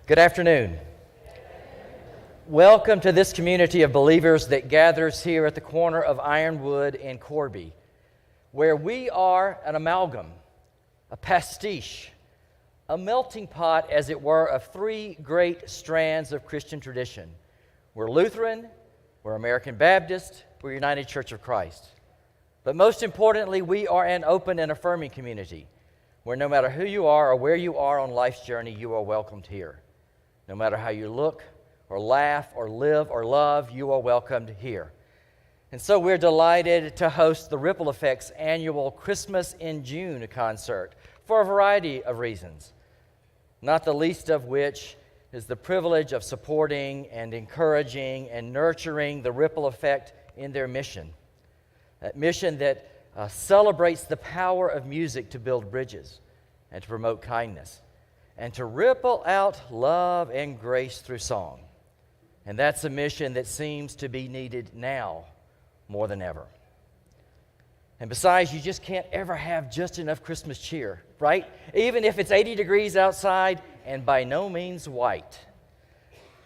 Good afternoon. Welcome to this community of believers that gathers here at the corner of Ironwood and Corby, where we are an amalgam, a pastiche, a melting pot, as it were, of three great strands of Christian tradition. We're Lutheran, we're American Baptist, we're United Church of Christ. But most importantly, we are an open and affirming community, where no matter who you are or where you are on life's journey, you are welcomed here. No matter how you look or laugh or live or love, you are welcomed here. And so we're delighted to host the Ripple Effect's annual Christmas in June concert for a variety of reasons, not the least of which is the privilege of supporting and encouraging and nurturing the Ripple Effect in their mission, that mission that celebrates the power of music to build bridges and to promote kindness, and to ripple out love and grace through song. And that's a mission that seems to be needed now more than ever. And besides, you just can't ever have just enough Christmas cheer, right? Even if it's 80 degrees outside and by no means white.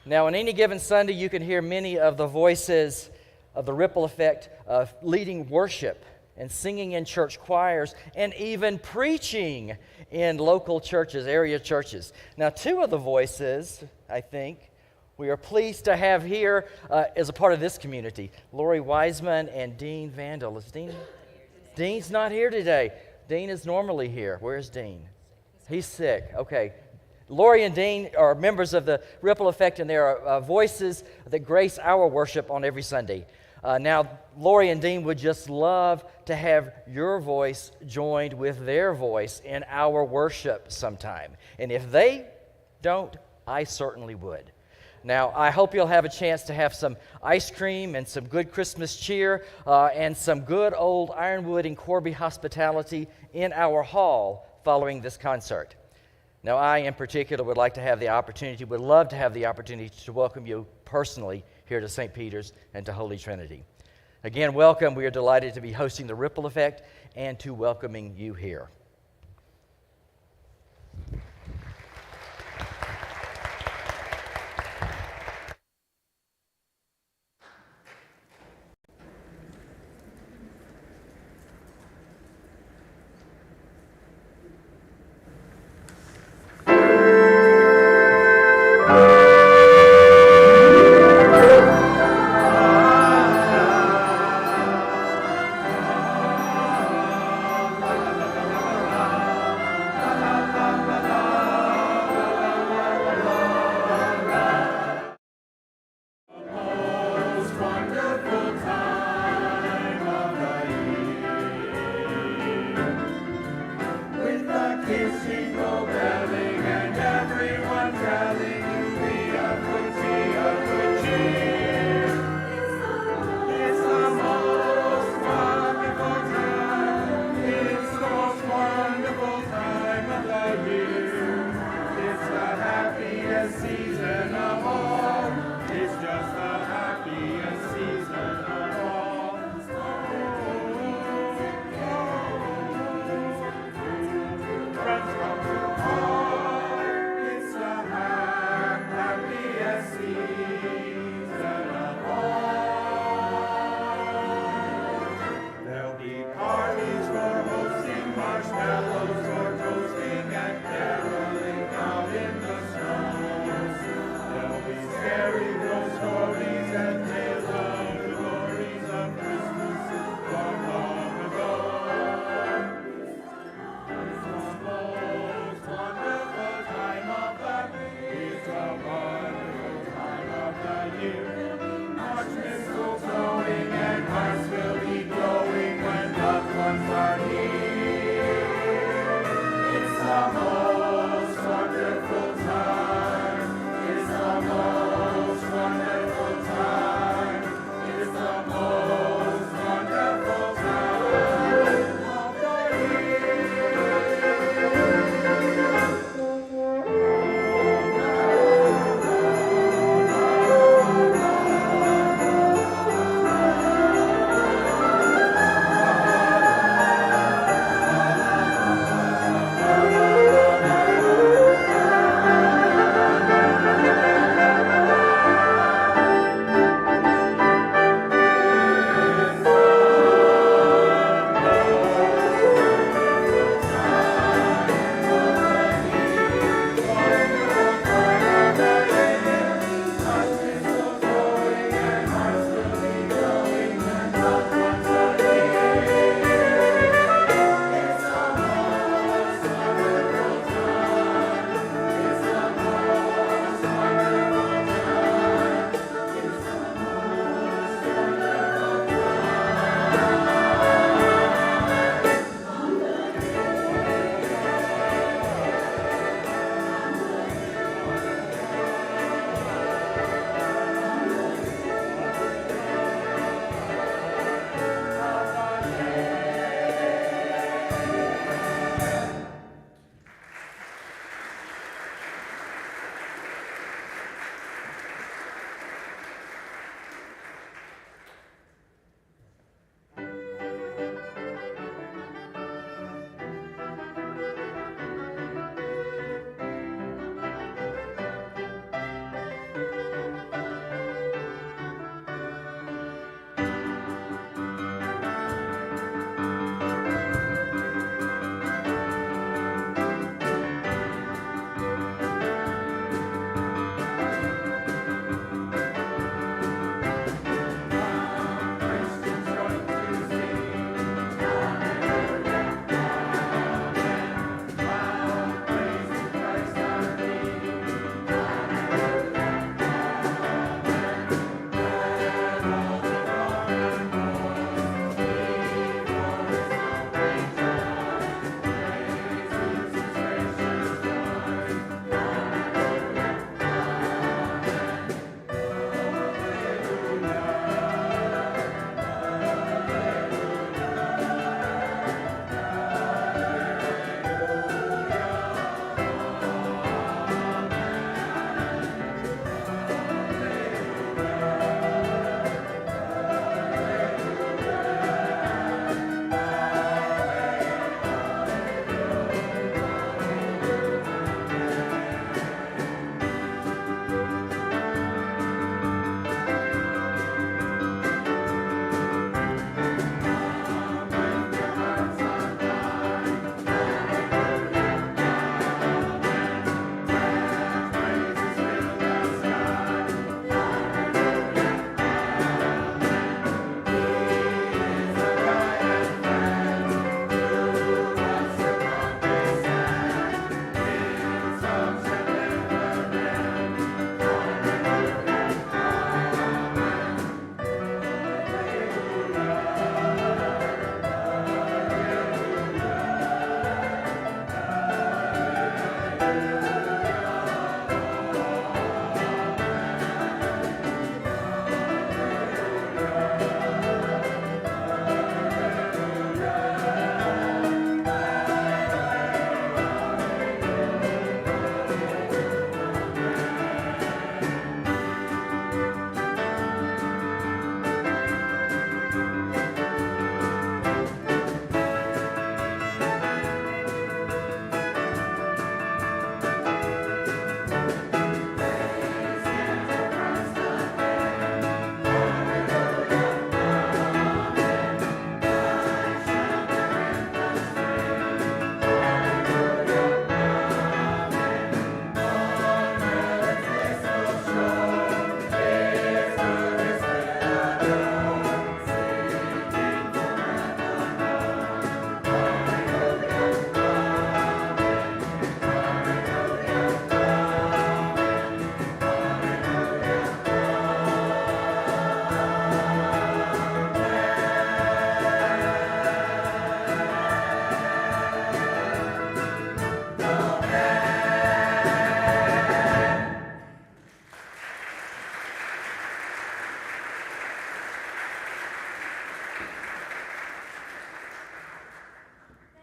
Now, on any given Sunday, you can hear many of the voices of the Ripple Effect of leading worship and singing in church choirs, and even preaching in local churches, area churches. Now, two of the voices, I think, we are pleased to have here as a part of this community, Lori Wiseman and Dean Vandal. Is Dean? Dean's not here today. Dean is normally here. Where's Dean? He's sick. Okay. Lori and Dean are members of the Ripple Effect, and they are voices that grace our worship on every Sunday. Now, Lori and Dean would just love to have your voice joined with their voice in our worship sometime. And if they don't, I certainly would. Now, I hope you'll have a chance to have some ice cream and some good Christmas cheer and some good old Ironwood and Corby hospitality in our hall following this concert. Now, I in particular would love to have the opportunity to welcome you personally here to St. Peter's and to Holy Trinity. Again, welcome. We are delighted to be hosting the Ripple Effect and to welcoming you here.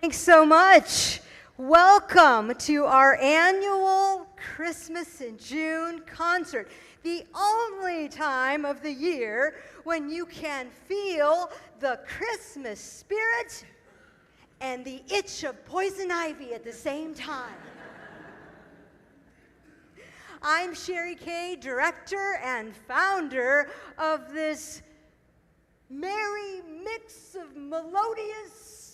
Thanks so much. Welcome to our annual Christmas in June concert, the only time of the year when you can feel the Christmas spirit and the itch of poison ivy at the same time. I'm Sherry Kay, director and founder of this merry mix of melodious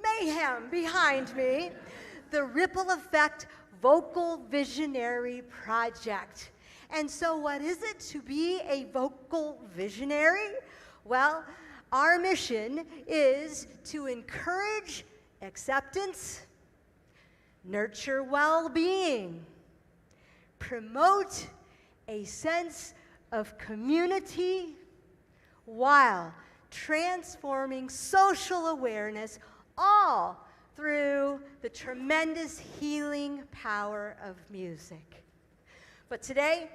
mayhem behind me, the Ripple Effect Vocal Visionary Project. And so what is it to be a vocal visionary? Well, our mission is to encourage acceptance, nurture well-being, promote a sense of community while transforming social awareness, all through the tremendous healing power of music. But today,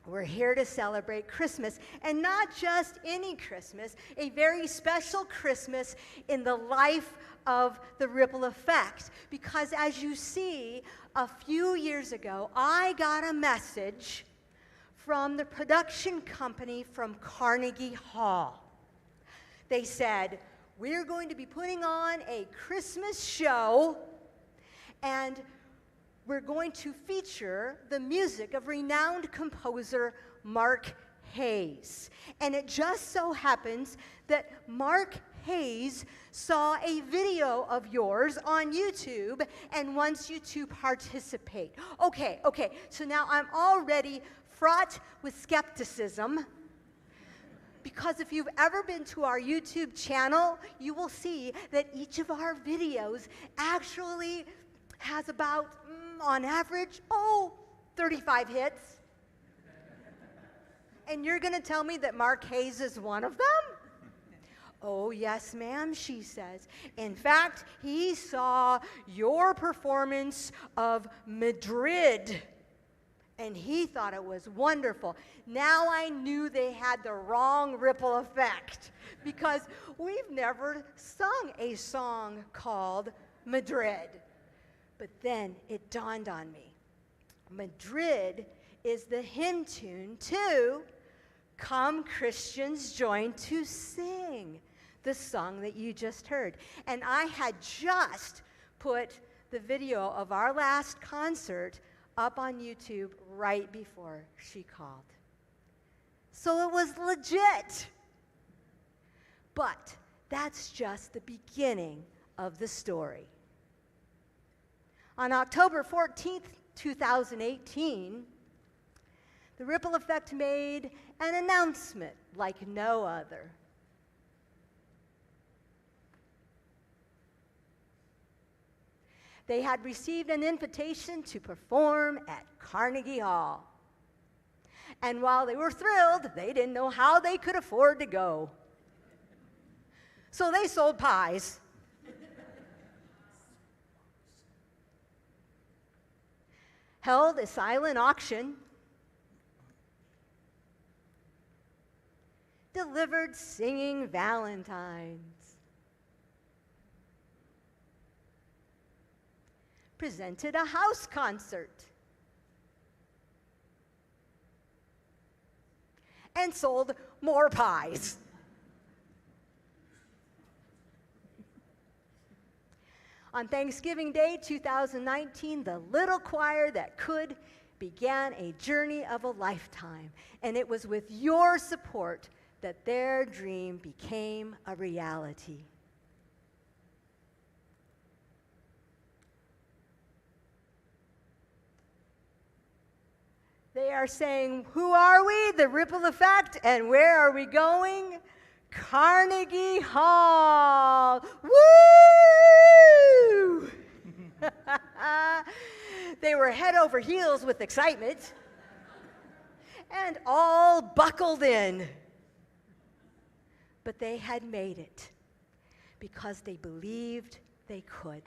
we're here to celebrate Christmas, and not just any Christmas, a very special Christmas in the life of the Ripple Effect. Because as you see, a few years ago, I got a message from the production company from Carnegie Hall. They said, we're going to be putting on a Christmas show, and we're going to feature the music of renowned composer Mark Hayes. And it just so happens that Mark Hayes saw a video of yours on YouTube and wants you to participate. Okay, so now I'm already fraught with skepticism, because if you've ever been to our YouTube channel, you will see that each of our videos actually has about, on average, 35 hits. And you're going to tell me that Mark Hayes is one of them? Oh, yes, ma'am, she says. In fact, he saw your performance of Madrid, and he thought it was wonderful. Now I knew they had the wrong Ripple Effect, because we've never sung a song called Madrid. But then it dawned on me. Madrid is the hymn tune to Come Christians Join to Sing, the song that you just heard. And I had just put the video of our last concert up on YouTube right before she called. So it was legit. But that's just the beginning of the story. On October 14th, 2018, the Ripple Effect made an announcement like no other. They had received an invitation to perform at Carnegie Hall. And while they were thrilled, they didn't know how they could afford to go. So they sold pies. Held a silent auction, delivered singing valentines, presented a house concert, and sold more pies. On Thanksgiving Day 2019, the little choir that could began a journey of a lifetime, and it was with your support that their dream became a reality. They are saying, who are we? The Ripple Effect. And where are we going? Carnegie Hall. Woo! They were head over heels with excitement and all buckled in. But they had made it because they believed they could.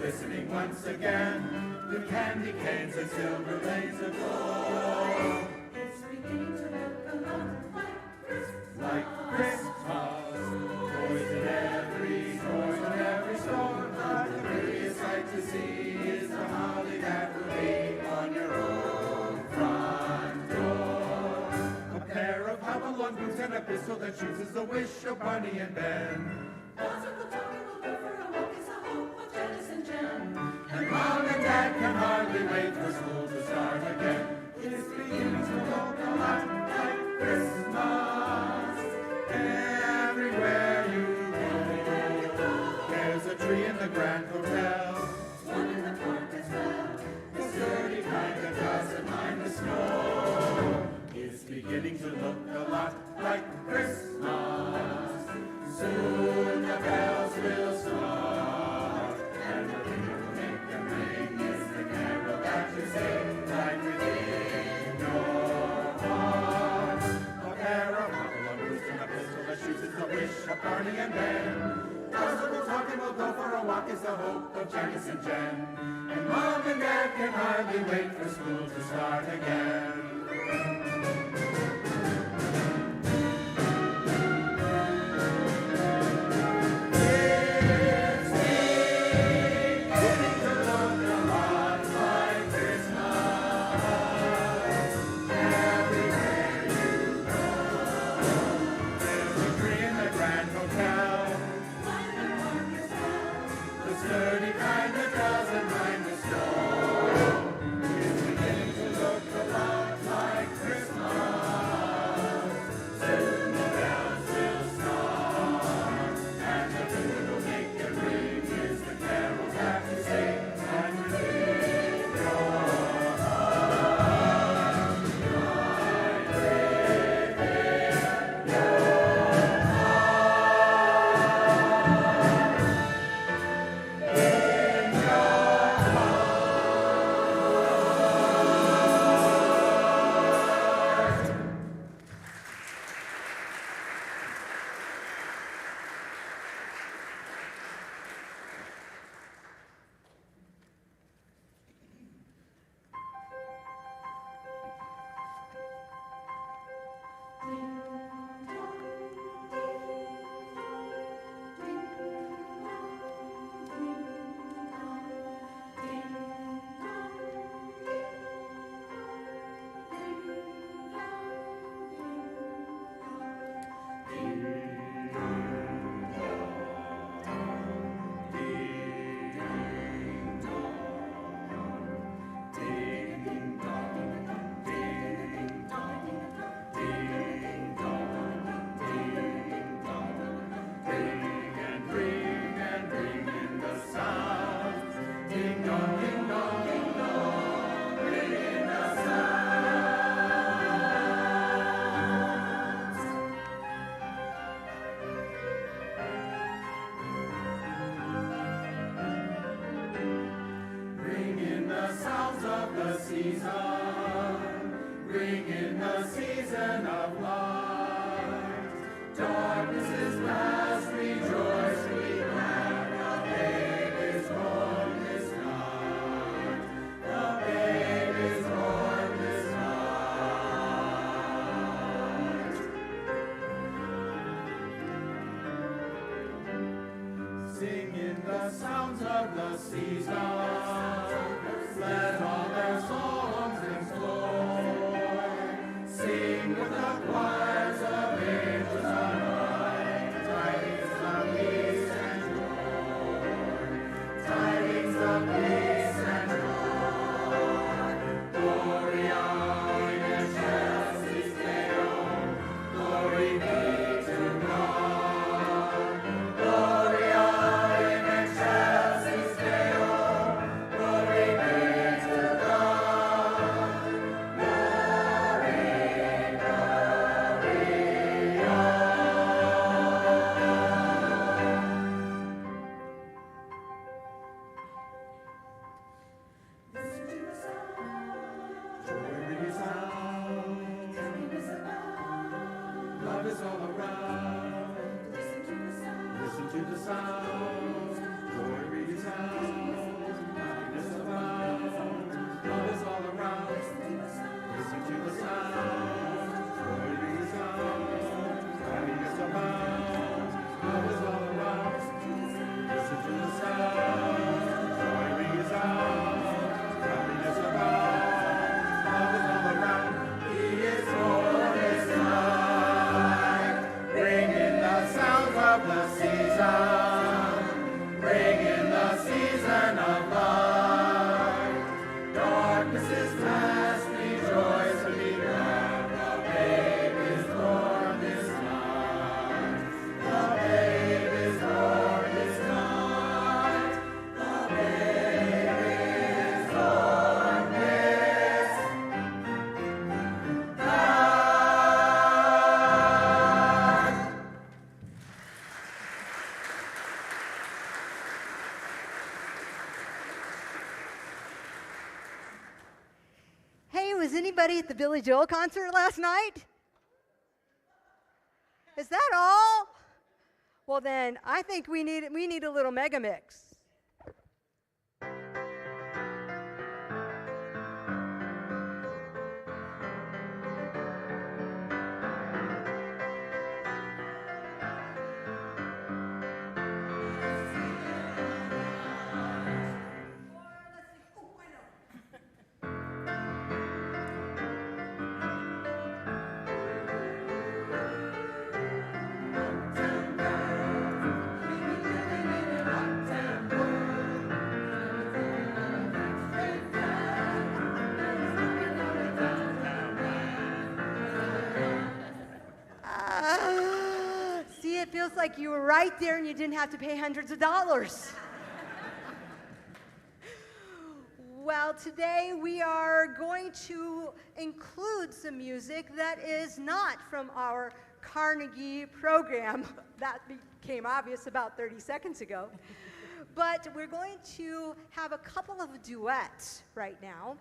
glistening once again, the candy canes and silver lanes aglow. It's beginning to look a lot like Christmas. Toys in every store, but the prettiest sight to see is the holly that will be on your own front door. A pair of hop-along boots and a pistol that shoots is the wish of Barney and Ben. And Mom and Dad can hardly wait for school to start again. It's beginning to look a lot like Christmas. Everywhere you go, there's a tree in the Grand Hotel. One in the park as well. The sturdy kind that doesn't mind the snow. It's beginning to look a lot like Christmas. Soon the bells will start, and the ringer will make them ring. Is the carol that you sing right within your heart. A pair of hop-along boots and a pistol that shoots is the wish of Barney and Ben. Puzzle will talk and we'll go for a walk is the hope of Janice and Jen. And Mom and Dad can hardly wait for school to start again. Ring in the season of light. Darkness is past, rejoice, be glad. The babe is born this night. The babe is born this night. Sing in the sounds of the season. Let all their songs explore. Sing with the choirs of angels unright. Tidings of peace and joy. Tidings of peace and joy. Gloria in excelsis Deo. Glory be to God. Gloria in excelsis Deo. Glory be to God. Glory, Gloria. Listen to the sound. Joy resounds. Happiness abounds. Love is all around. Listen to the sound. Listen to the sound. Joy resounds. Was anybody at the Billy Joel concert last night? Is that all? Well, then I think we need a little mega mix. See, it feels like you were right there and you didn't have to pay hundreds of dollars. Well, today we are going to include some music that is not from our Carnegie program. That became obvious about 30 seconds ago. But we're going to have a couple of duets right now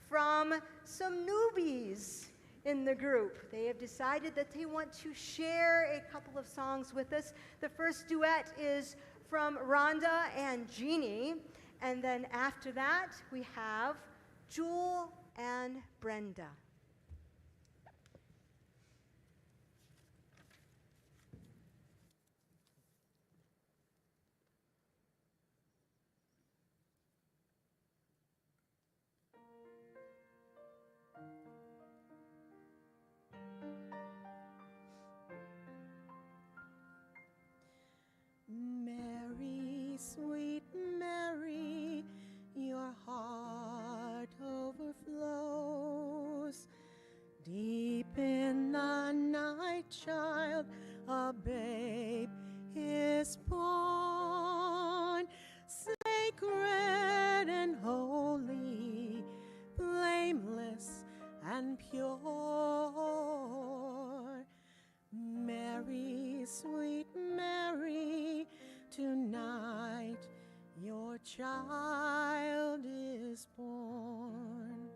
from some newbies in the group. They have decided that they want to share a couple of songs with us. The first duet is from Rhonda and Jeannie, and then after that we have Jewel and Brenda. Mary, sweet Mary, your heart overflows. Deep in the night, child, a babe is born. Sacred and holy, blameless and pure. Mary, sweet Mary, tonight your child is born.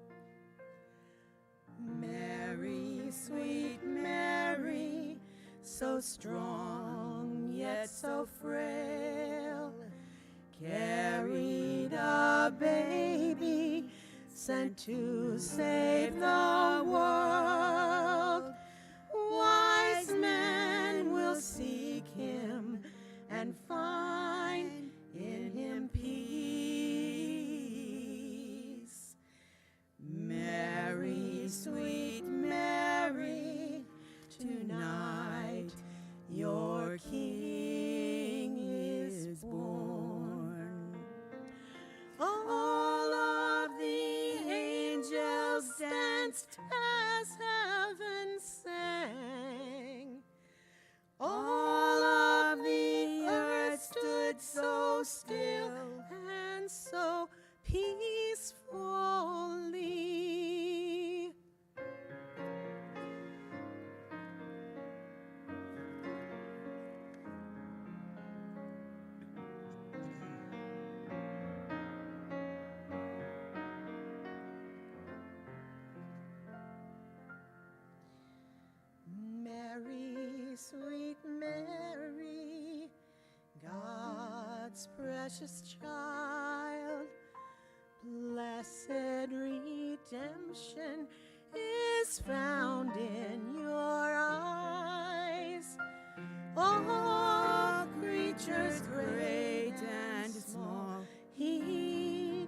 Mary, sweet Mary, so strong yet so frail, carried a baby sent to save the world. Wise men will seek him and find in him peace. Mary, sweet Mary, tonight your King is born. All of the angels danced as heaven sang. All of the earth stood so still and so peacefully. Mary, sweet Mary, God's precious child, blessed redemption is found in your eyes. All creatures great and small, he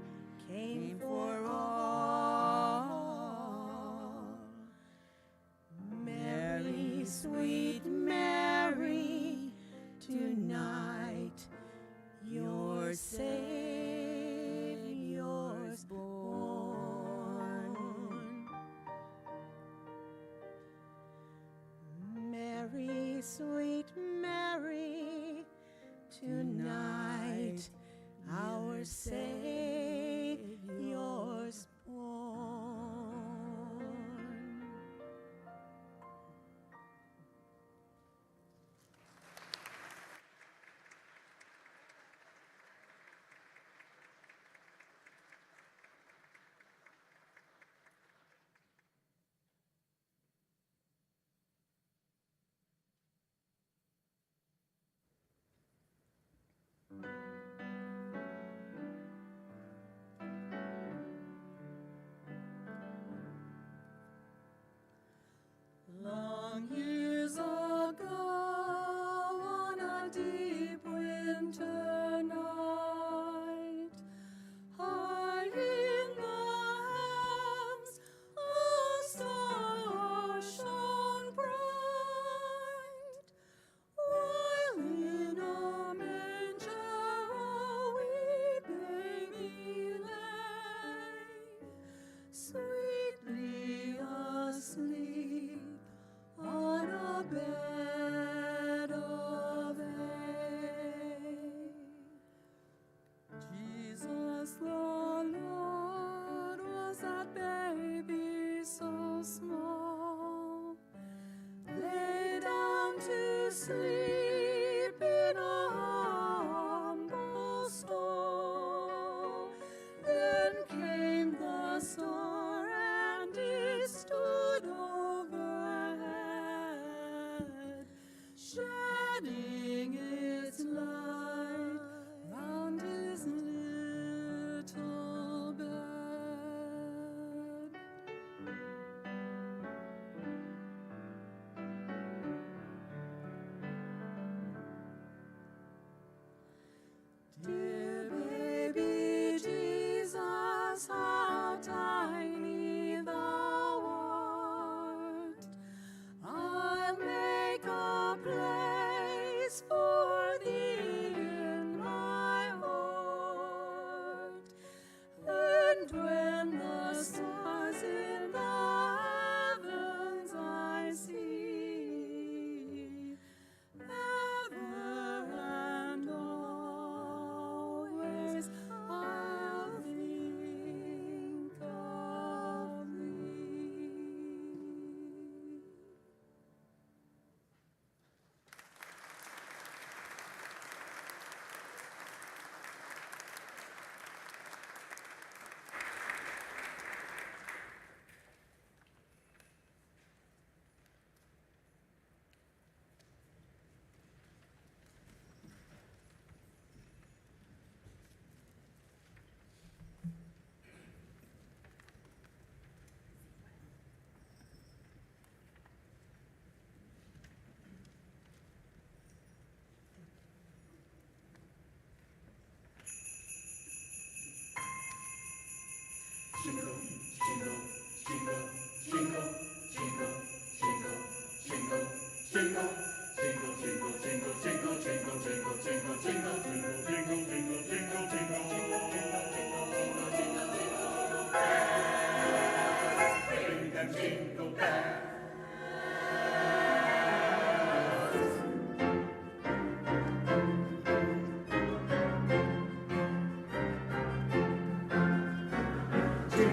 came for all. Mary, sweet Mary, tonight your Savior's born. Mary, sweet Mary, tonight our Savior's born.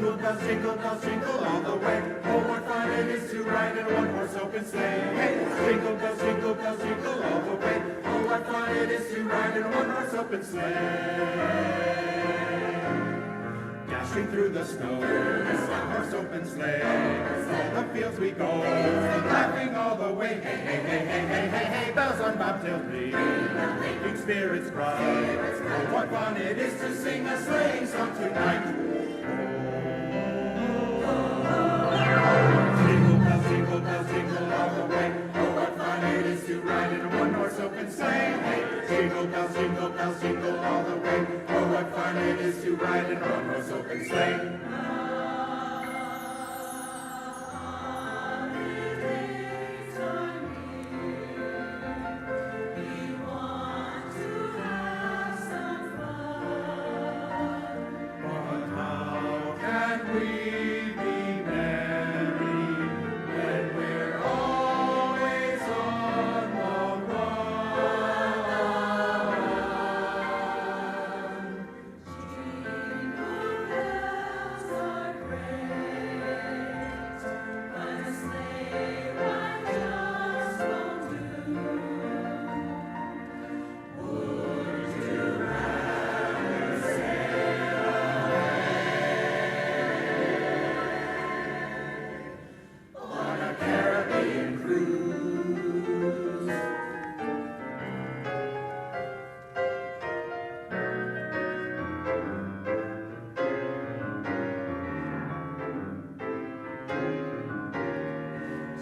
jingle bells, jingle all the way. Oh, what fun it is to ride in a one-horse open sleigh. Hey, jingle bells, jingle all the way. Oh, what fun it is to ride in a one-horse open sleigh. Dashing through the snow, one-horse open sleigh. O'er the fields we go, laughing all the way. Hey, hey, hey, hey, hey, hey, hey, bells on bobtails ring, making spirits bright. Oh, what fun it is to sing a sleighing song tonight. Jingle bells, jingle all the way. Oh, what fun it is to ride in a one-horse open sleigh. Hey, jingle bells, jingle all the way. Oh, what fun it is to ride in a one-horse open sleigh.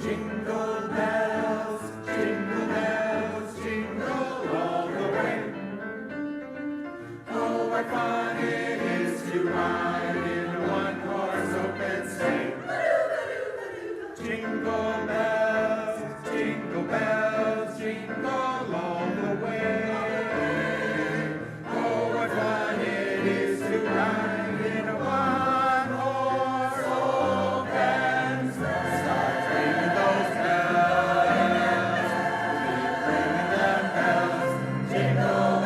Jingle bells, jingle all the way. Oh, what fun it is to ride in a one-horse open sleigh. Jingle bells, jingle all the way. Oh, what fun it is to ride in a one-horse open sleigh. Start ringing those bells, keep ringing them bells, jingle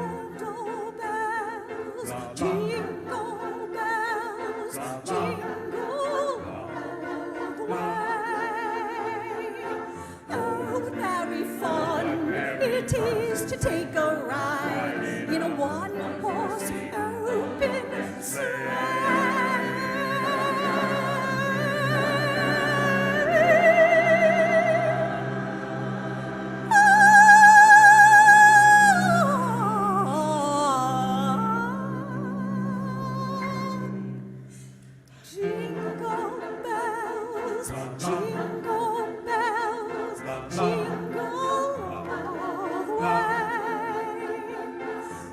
Jingle bells, jingle bells, jingle all the way. Oh, what merry fun it is to take a ride in a one-horse open Jingle bells, jingle bells, jingle all the way.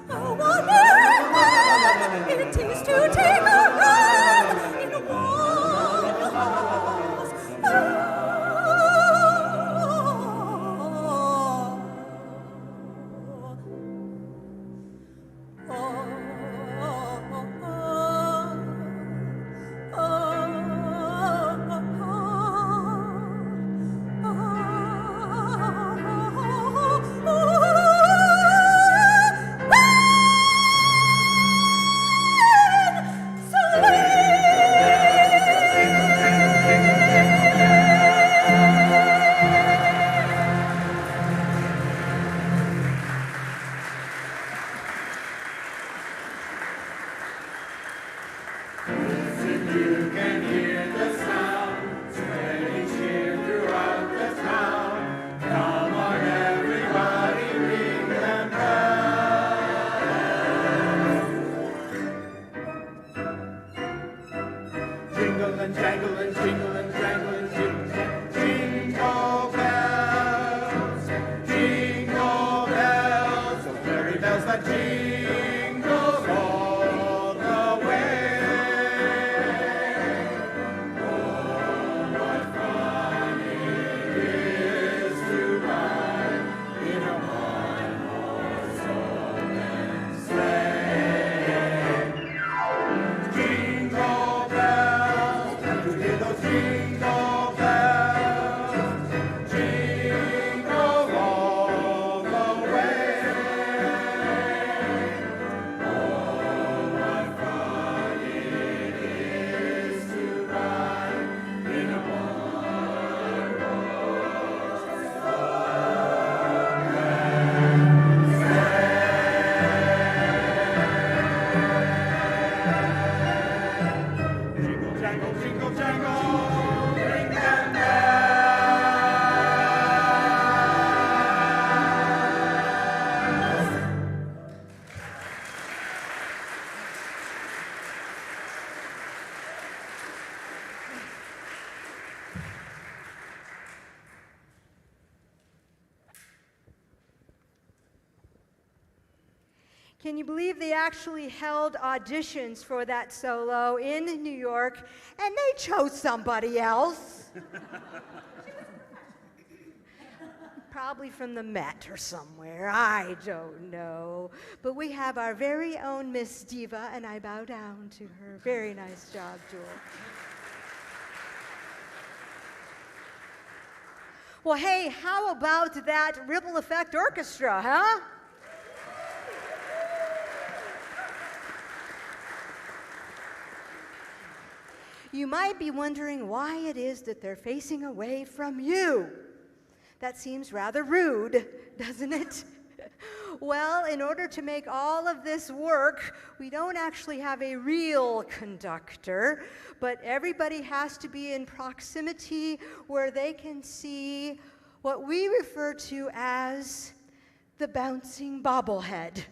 Oh, what merry fun it is to take a ride in a one-horse You can hear the sound, spreading cheer throughout the town. Come on, everybody, ring them bells. Jingle and jangle and jingle and jangle and jingle, jingle bells, those merry bells that jingle all the way. Oh, what fun it jangle, jingle, jangle, ring them bells. Can you believe they actually held auditions for that solo in New York and they chose somebody else? Probably from the Met or somewhere, I don't know. But we have our very own Miss Diva, and I bow down to her. Very nice job, Jewel. Well, hey, how about that ripple effect orchestra, huh? You might be wondering why it is that they're facing away from you. That seems rather rude, doesn't it? Well, in order to make all of this work, we don't actually have a real conductor, but everybody has to be in proximity where they can see what we refer to as the bouncing bobblehead.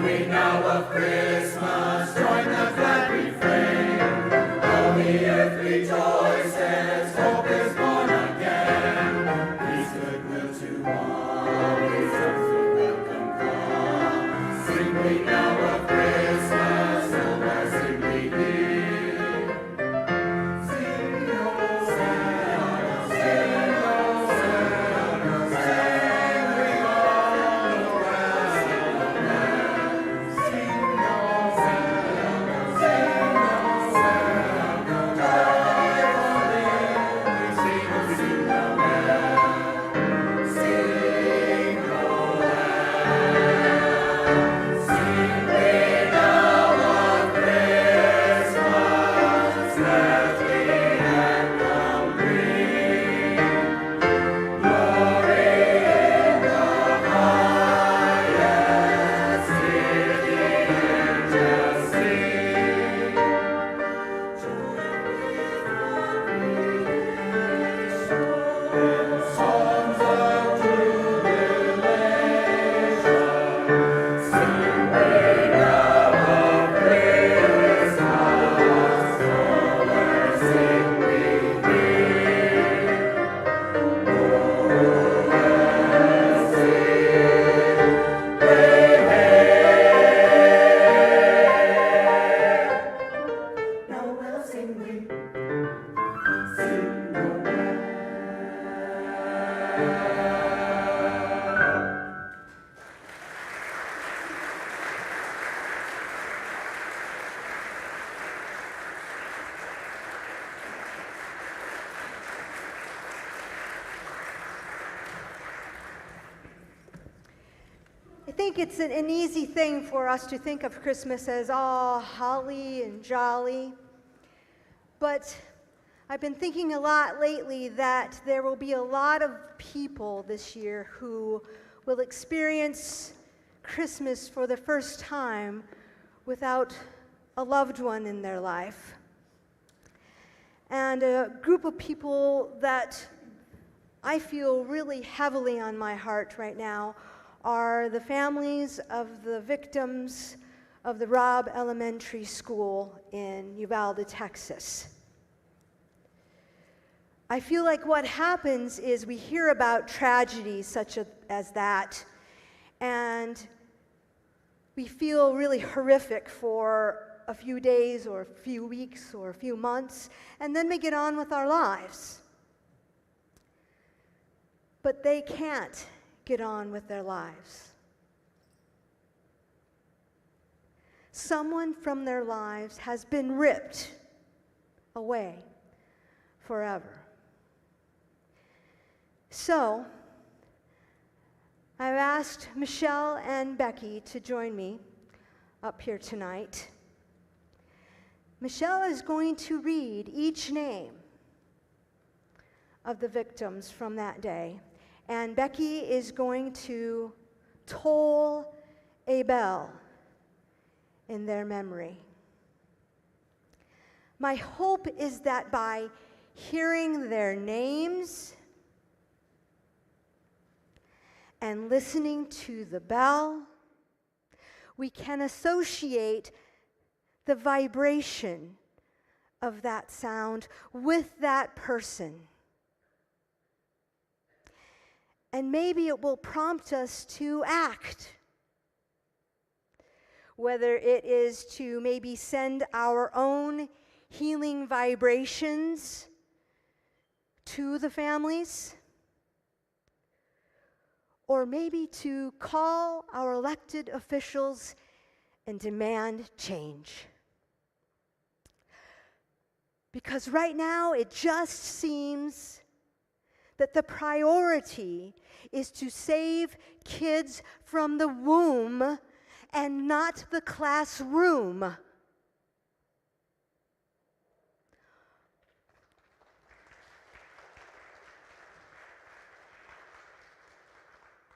we now of Christmas, join the glad refrain. All the earth rejoices, hope is born again. Peace, goodwill to all, His sons will welcome call. Sing we now of Christmas, so blessed we hear. Sing, O Santa, sing, O Santa, sing we all around. Sing, O Santa, sing, O Santa, joyfully we sing the well. Sing, O land, sing we now of Christmas, let the anthem ring. Glory in the highest, hear the angels sing. Joy before creation, in songs of jubilation. Sing we now of Christmas, forward sing we hear. Now we'll sing we, sing Noel. I think it's an easy thing for us to think of Christmas as all holly and jolly. But I've been thinking a lot lately that there will be a lot of people this year who will experience Christmas for the first time without a loved one in their life. And a group of people that I feel really heavily on my heart right now are the families of the victims of the Robb Elementary School in Uvalde, Texas. I feel like what happens is we hear about tragedies such as that, and we feel really horrific for a few days or a few weeks or a few months, and then we get on with our lives. But they can't get on with their lives. Someone from their lives has been ripped away forever. So, I've asked Michelle and Becky to join me up here tonight. Michelle is going to read each name of the victims from that day, and Becky is going to toll a bell in their memory. My hope is that by hearing their names and listening to the bell, we can associate the vibration of that sound with that person. And maybe it will prompt us to act. Whether it is to maybe send our own healing vibrations to the families, or maybe to call our elected officials and demand change. Because right now it just seems that the priority is to save kids from the womb and not the classroom.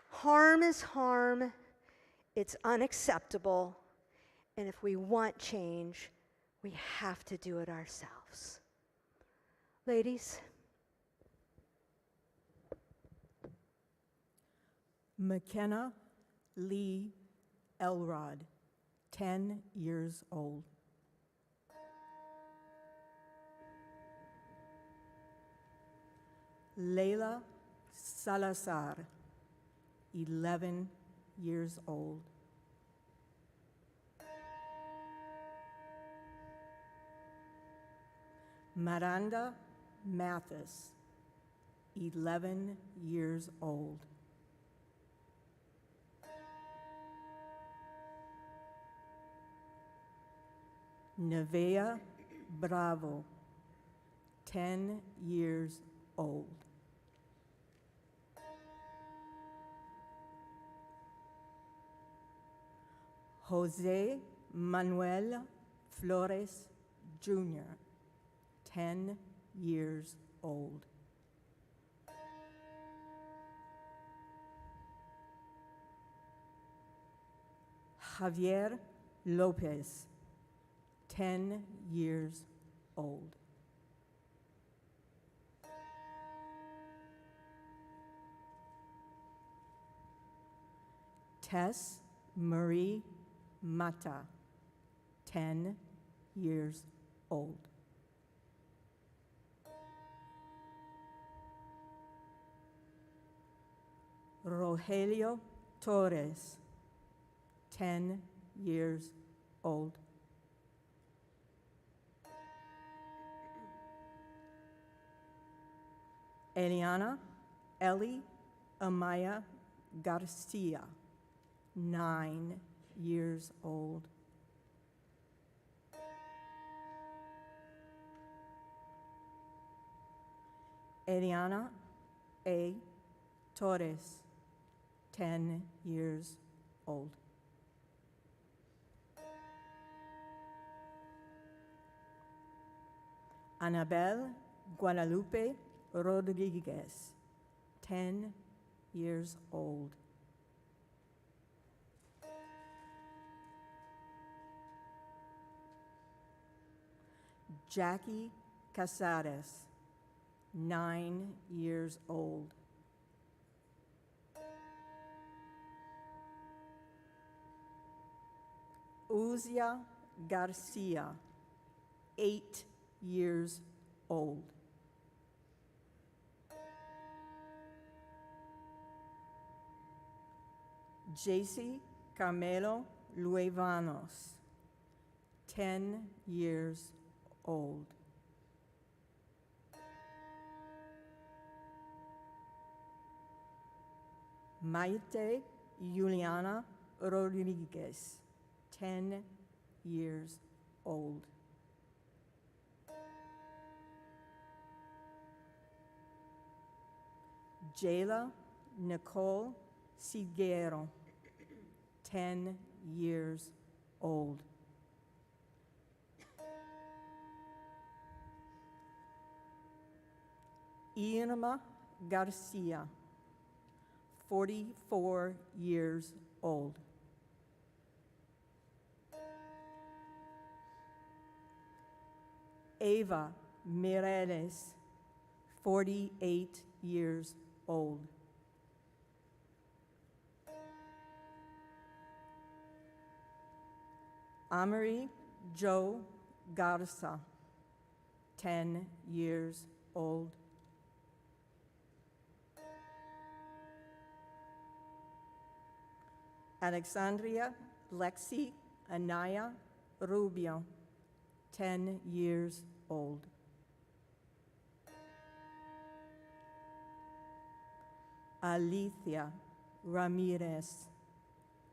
Harm is harm, it's unacceptable, and if we want change, we have to do it ourselves. Ladies? McKenna Lee Elrod, 10 years old. Leila Salazar, 11 years old. Miranda Mathis, 11 years old. Nevea Bravo, 10 years old. Jose Manuel Flores Jr., 10 years old. Javier Lopez, 10 years old. Tess Marie Mata, 10 years old. Rogelio Torres, 10 years old. Eliana Ellie Amaya Garcia, 9 years old. Eliana A. Torres, 10 years old. Anabel Guadalupe Rodriguez, 10 years old. Jackie Casares, 9 years old. Uzia Garcia, 8 years old. JC Carmelo Luevanos, 10 years old. Maite Juliana Rodriguez, 10 years old. Jayla Nicole Siguero, 10 years old. Irma Garcia, 44 years old. Ava Mireles, 48 years old. Amory Joe Garza, 10 years old. Alexandria Lexi Anaya Rubio, 10 years old. Alicia Ramirez,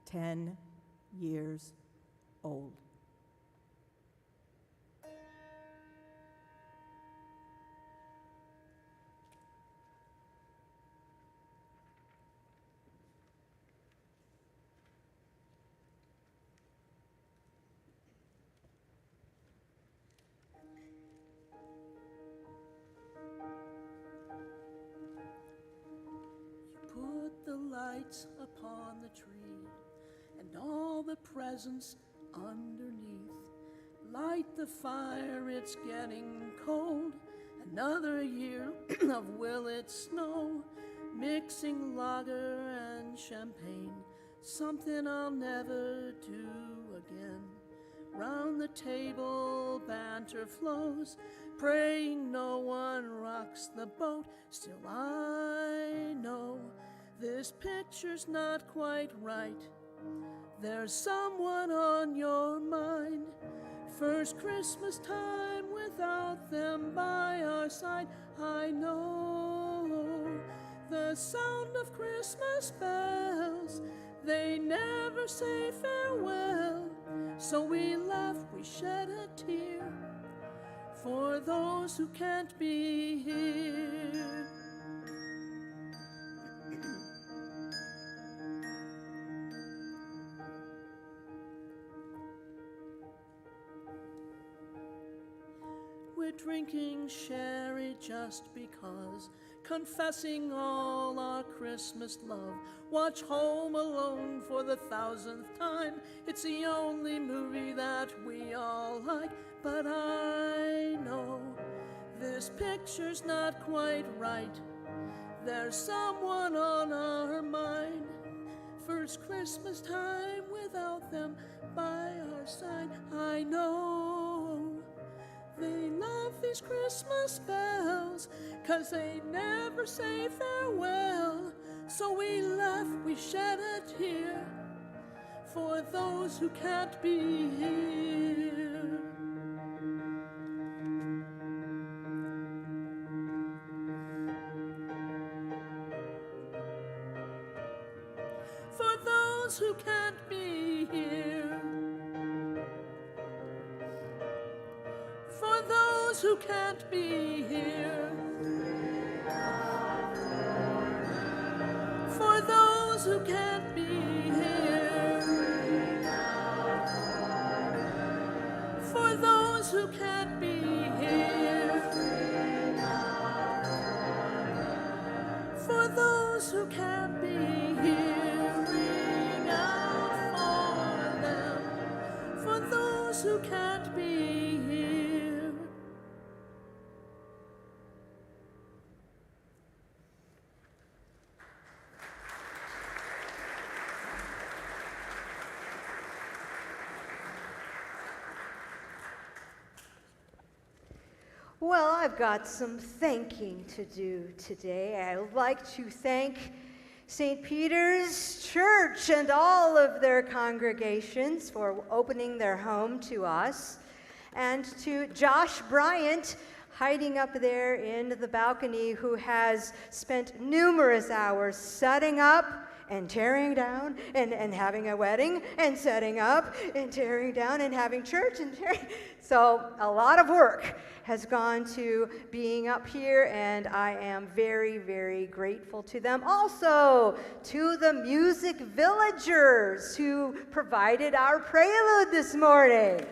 10 years old. Put the lights upon the tree and all the presents underneath. Light the fire, it's getting cold. Another year of will it snow. Mixing lager and champagne, something I'll never do again. Round the table banter flows, praying no one rocks the boat. Still I know this picture's not quite right. There's someone on your mind. First Christmas time without them by our side. I know the sound of Christmas bells, they never say farewell. So we laugh, we shed a tear for those who can't be here. We're drinking sherry just because, confessing all our Christmas love. Watch Home Alone for the 1000th time. It's the only movie that we all like. But I know this picture's not quite right. There's someone on our mind. First Christmas time without them by our side. I know they love these Christmas bells, 'cause they never say farewell. So we laugh, we shed a tear for those who can't be here. For those who can't be here. For those who can't be here. For those who can't be here. For those who can't be here. For those who can't be here. Ring out for them. For those who can't be here. Well, I've got some thanking to do today. I'd like to thank St. Peter's Church and all of their congregations for opening their home to us, and to Josh Bryant, hiding up there in the balcony, who has spent numerous hours setting up and tearing down and having a wedding and setting up and tearing down and having church and tearing. So a lot of work has gone to being up here, and I am very, very grateful to them. Also to the music villagers who provided our prelude this morning.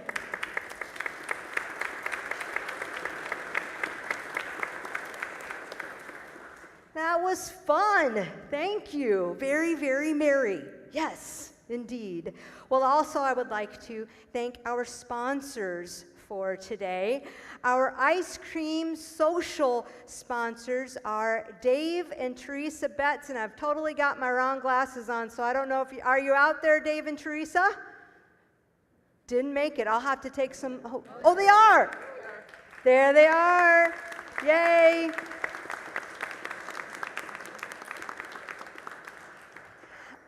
That was fun. Thank you. Very, very merry. Yes, indeed. Well, also, I would like to thank our sponsors for today. Our ice cream social sponsors are Dave and Teresa Betts, and I've totally got my wrong glasses on, so I don't know if you, are you out there, Dave and Teresa? Didn't make it. I'll have to take some, oh, they are. There they are. Yay.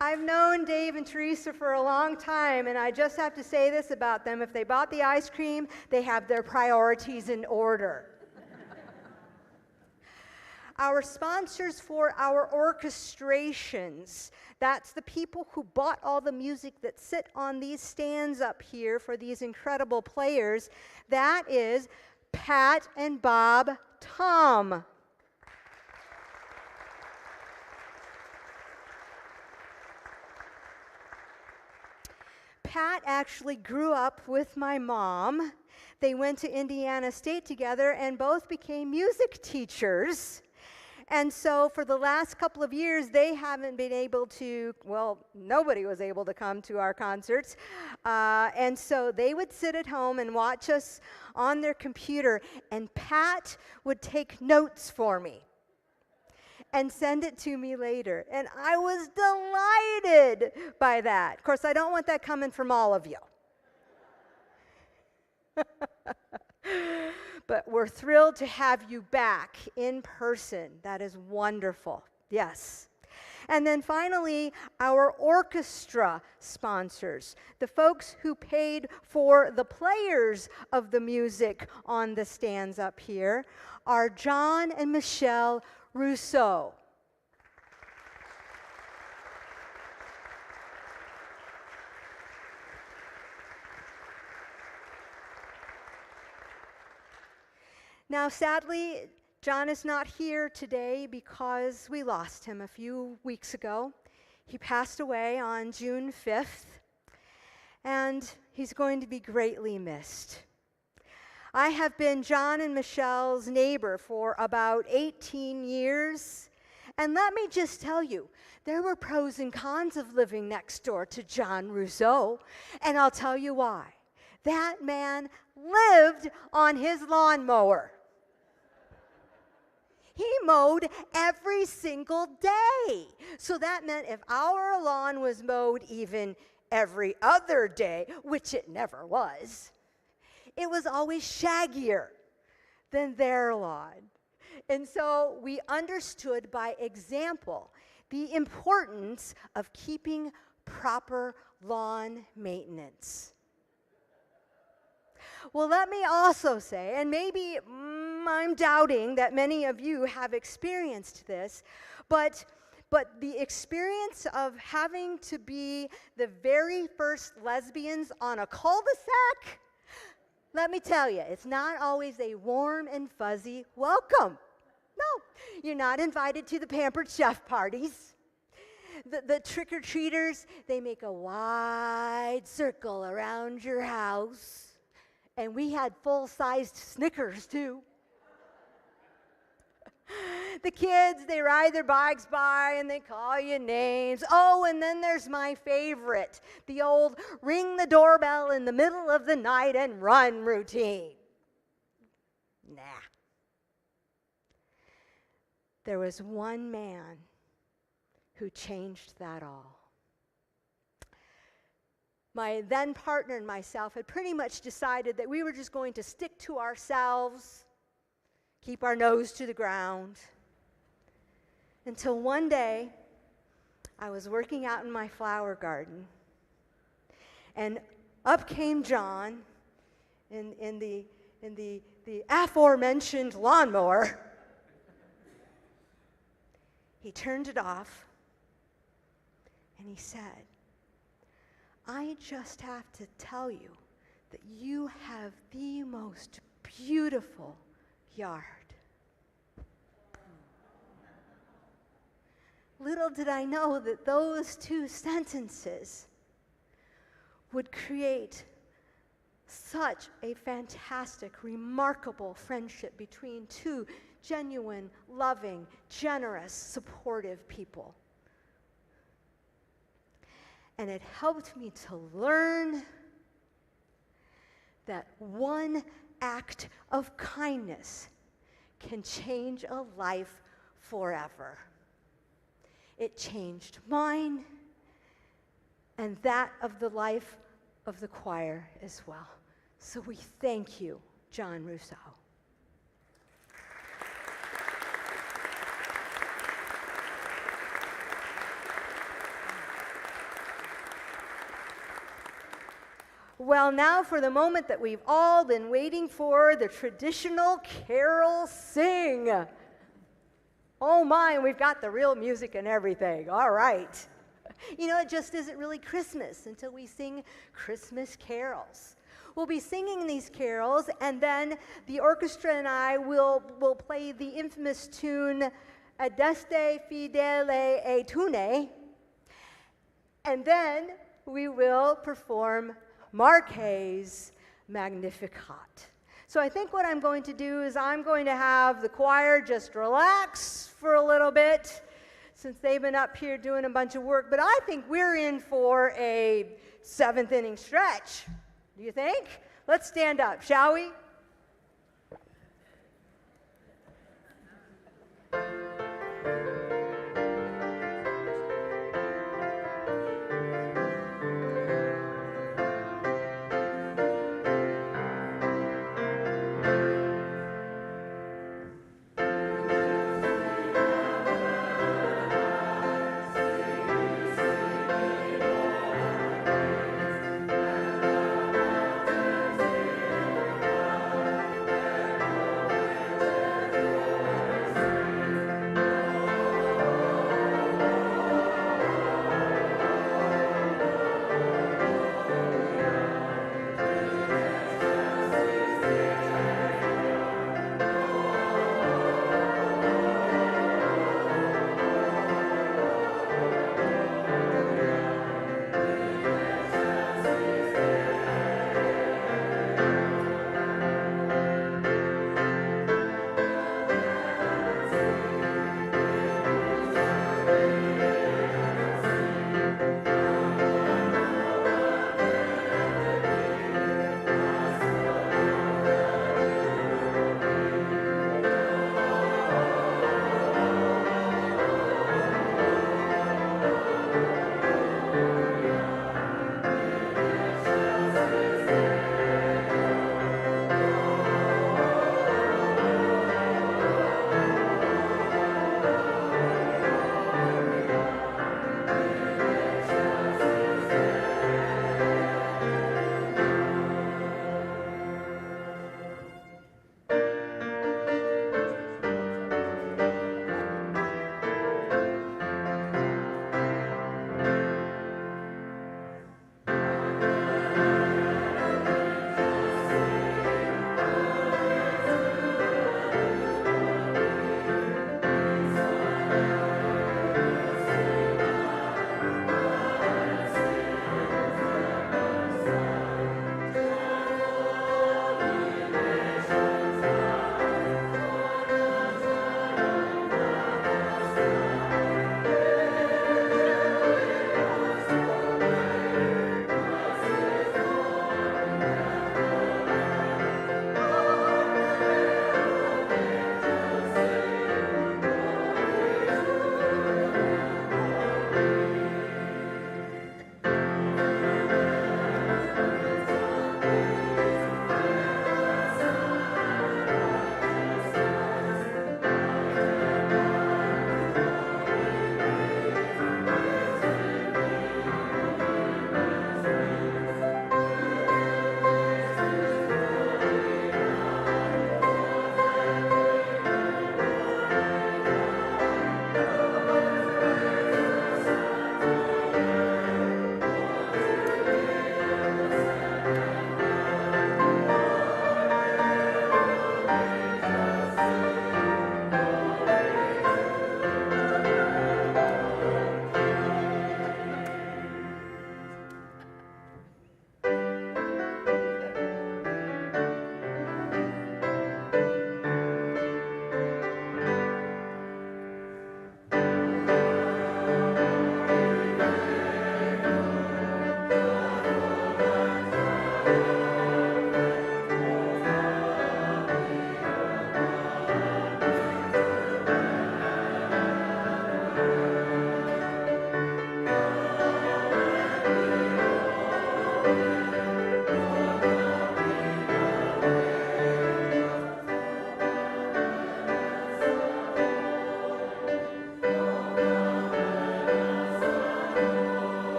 I've known Dave and Teresa for a long time, and I just have to say this about them. If they bought the ice cream, they have their priorities in order. Our sponsors for our orchestrations, that's the people who bought all the music that sit on these stands up here for these incredible players. That is Pat and Bob Tom. Pat actually grew up with my mom. They went to Indiana State together and both became music teachers. And so for the last couple of years, they haven't been able to, well, nobody was able to come to our concerts. And so they would sit at home and watch us on their computer, and Pat would take notes for me and send it to me later. And I was delighted by that. Of course, I don't want that coming from all of you. But we're thrilled to have you back in person. That is wonderful. Yes. And then finally, our orchestra sponsors, the folks who paid for the players of the music on the stands up here, are John and Michelle Rousseau. Now, sadly, John is not here today because we lost him a few weeks ago. He passed away on June 5th, and he's going to be greatly missed. I have been John and Michelle's neighbor for about 18 years, and let me just tell you, there were pros and cons of living next door to John Rousseau, and I'll tell you why. That man lived on his lawnmower. He mowed every single day. So that meant if our lawn was mowed even every other day, which it never was, it was always shaggier than their lawn. And so we understood by example the importance of keeping proper lawn maintenance. Well, let me also say, and maybe I'm doubting that many of you have experienced this, but the experience of having to be the very first lesbians on a cul-de-sac, let me tell you, it's not always a warm and fuzzy welcome. No, you're not invited to the Pampered Chef parties. The trick-or-treaters, they make a wide circle around your house. And we had full-sized Snickers, too. The kids, they ride their bikes by and they call you names. Oh, and then there's my favorite, the old ring the doorbell in the middle of the night and run routine. Nah. There was one man who changed that all. My then partner and myself had pretty much decided that we were just going to stick to ourselves, keep our nose to the ground, until one day I was working out in my flower garden, and up came John in the aforementioned lawnmower. He turned it off, and he said, I just have to tell you that you have the most beautiful yard. Little did I know that those two sentences would create such a fantastic, remarkable friendship between two genuine, loving, generous, supportive people. And it helped me to learn that one act of kindness can change a life forever. It changed mine and that of the life of the choir as well. So we thank you, John Rousseau. Well, now for the moment that we've all been waiting for, the traditional carol sing. Oh my, we've got the real music and everything. All right. You know, it just isn't really Christmas until we sing Christmas carols. We'll be singing these carols, and then the orchestra and I will play the infamous tune Adeste Fidele e Tune, and then we will perform Marquet's Magnificat. So I think what I'm going to do is I'm going to have the choir just relax for a little bit since they've been up here doing a bunch of work, but I think we're in for a seventh inning stretch. Do you think? Let's stand up, shall we?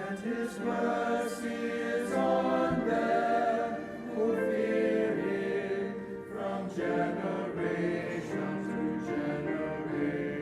and his mercy is on them who fear him from generation to generation.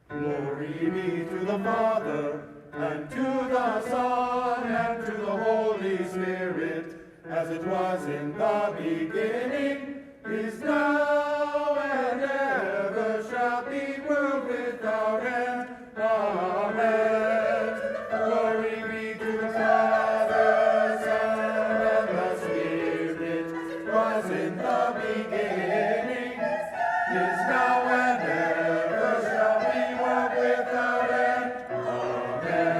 Glory be to the Father, and to the Son, and to the Holy Spirit, as it was in the beginning, is now, and ever shall be, world without end. Amen. Glory be to the Father, Son, and the Spirit, was in the beginning, is now, and ever shall be, world without end. Amen.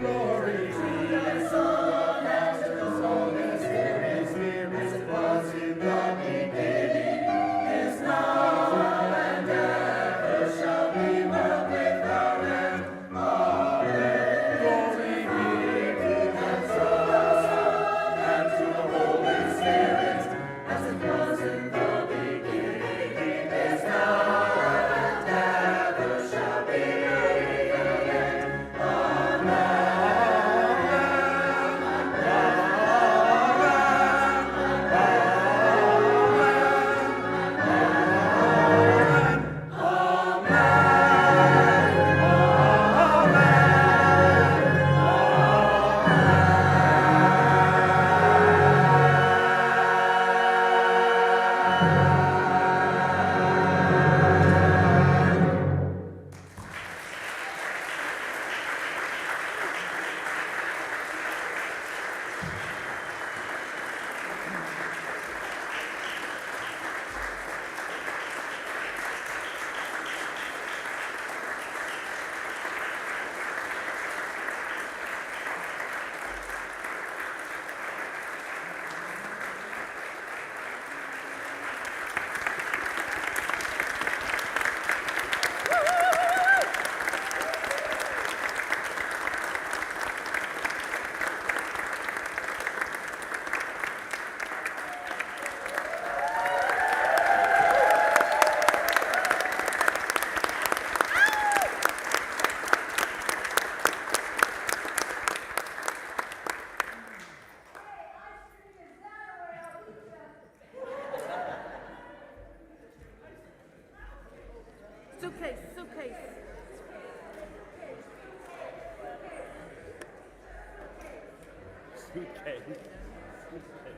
Glory be to the Son, and to the Holy Spirit, was in the beginning, Okay.